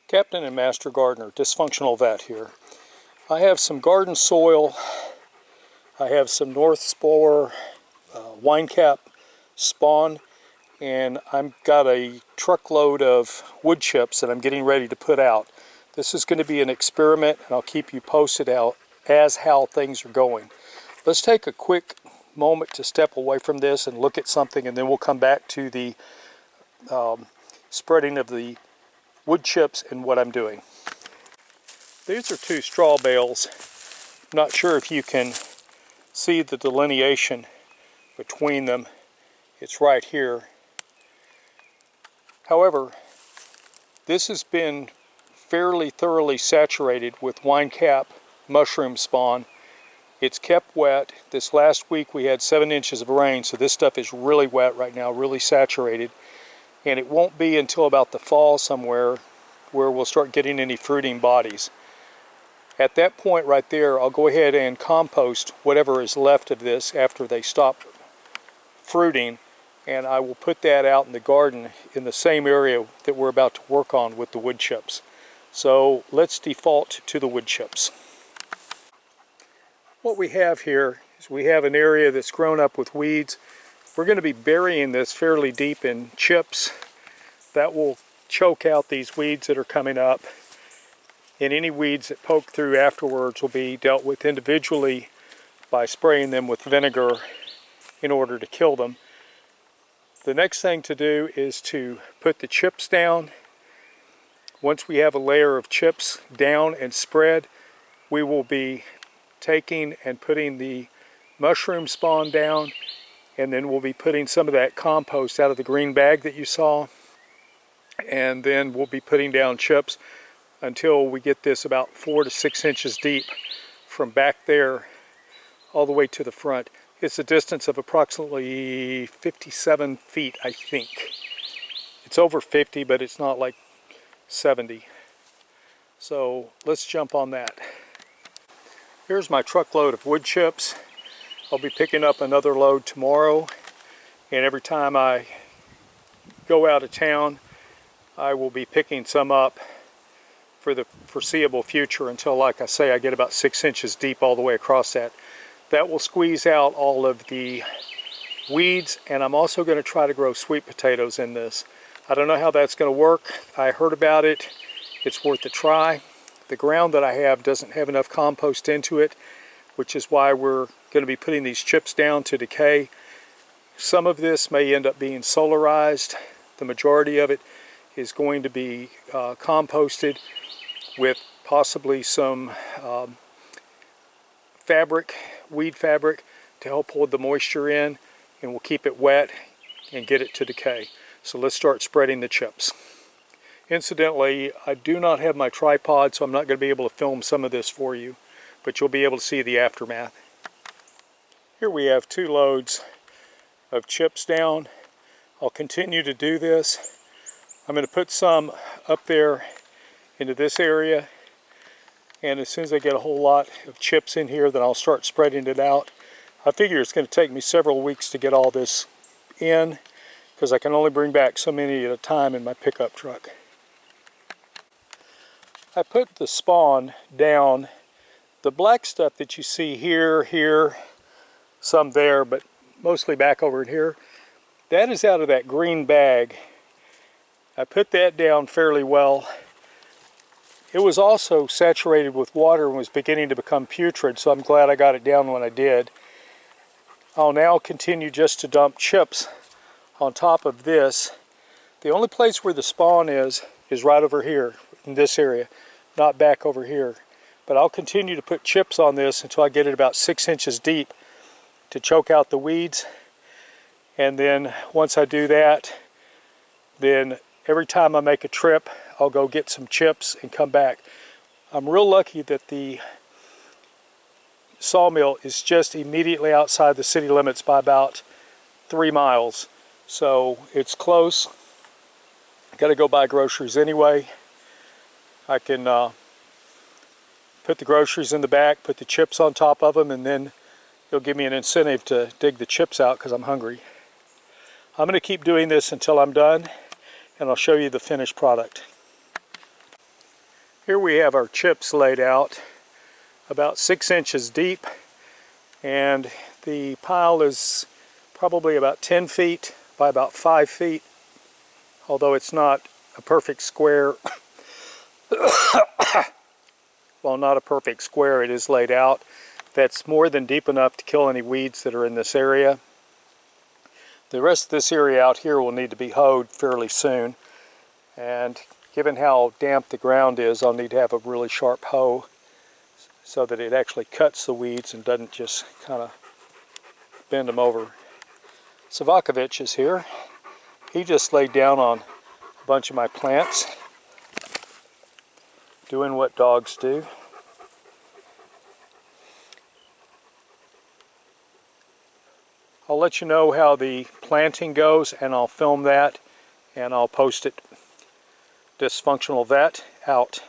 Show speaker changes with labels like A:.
A: Captain and Master Gardener, Dysfunctional Vet here. I have some garden soil. I have some North Spore wine cap spawn, and I've got a truckload of wood chips that I'm getting ready to put out. This is going to be an experiment, and I'll keep you posted out as how things are going. Let's take a quick moment to step away from this and look at something, and then we'll come back to the spreading of the wood chips and what I'm doing. These are two straw bales. I'm not sure if you can see the delineation between them. It's right here. However, this has been fairly thoroughly saturated with wine cap mushroom spawn. It's kept wet. This last week we had 7 inches of rain, so this stuff is really wet right now, really saturated. And it won't be until about the fall somewhere where we'll start getting any fruiting bodies. At that point right there, I'll go ahead and compost whatever is left of this after they stop fruiting, and I will put that out in the garden in the same area that we're about to work on with the wood chips. So let's default to the wood chips. What we have here is we have an area that's grown up with weeds. We're going to be burying this fairly deep in chips. That will choke out these weeds that are coming up, and any weeds that poke through afterwards will be dealt with individually by spraying them with vinegar in order to kill them. The next thing to do is to put the chips down. Once we have a layer of chips down and spread, we will be taking and putting the mushroom spawn down, and then we'll be putting some of that compost out of the green bag that you saw, and then we'll be putting down chips until we get this about 4 to 6 inches deep from back there all the way to the front. It's a distance of approximately 57 feet, I think. It's over 50, but it's not like 70. So let's jump on that. Here's my truckload of wood chips. I'll be picking up another load tomorrow, and every time I go out of town, I will be picking some up for the foreseeable future until, like I say, I get about 6 inches deep all the way across that. That will squeeze out all of the weeds, and I'm also going to try to grow sweet potatoes in this. I don't know how that's going to work. I heard about it. It's worth a try. The ground that I have doesn't have enough compost into it, which is why we're going to be putting these chips down to decay. Some of this may end up being solarized. The majority of it is going to be composted with possibly some weed fabric to help hold the moisture in, and we'll keep it wet and get it to decay. So let's start spreading the chips. Incidentally, I do not have my tripod, so I'm not going to be able to film some of this for you, but you'll be able to see the aftermath. Here we have 2 loads of chips down. I'll continue to do this. I'm going to put some up there into this area, and as soon as I get a whole lot of chips in here, then I'll start spreading it out. I figure it's going to take me several weeks to get all this in, because I can only bring back so many at a time in my pickup truck. I put the spawn down. The black stuff that you see here, some there, but mostly back over in here, that is out of that green bag. I put that down fairly well. It was also saturated with water and was beginning to become putrid, so I'm glad I got it down when I did. I'll now continue just to dump chips on top of this. The only place where the spawn is right over here in this area, not back over here. But I'll continue to put chips on this until I get it about 6 inches deep to choke out the weeds. And then once I do that, then every time I make a trip, I'll go get some chips and come back. I'm real lucky that the sawmill is just immediately outside the city limits by about 3 miles. So it's close. I got to go buy groceries anyway. I can put the groceries in the back, put the chips on top of them, and then it'll give me an incentive to dig the chips out because I'm hungry. I'm going to keep doing this until I'm done, and I'll show you the finished product. Here we have our chips laid out about 6 inches deep, and the pile is probably about 10 feet by about 5 feet, although it's not a perfect square. Well, not a perfect square, it is laid out. That's more than deep enough to kill any weeds that are in this area. The rest of this area out here will need to be hoed fairly soon, and given how damp the ground is, I'll need to have a really sharp hoe so that it actually cuts the weeds and doesn't just kind of bend them over. Savakovich is here. He just laid down on a bunch of my plants, doing what dogs do. I'll let you know how the planting goes, and I'll film that and I'll post it. Dysfunctional Vet out.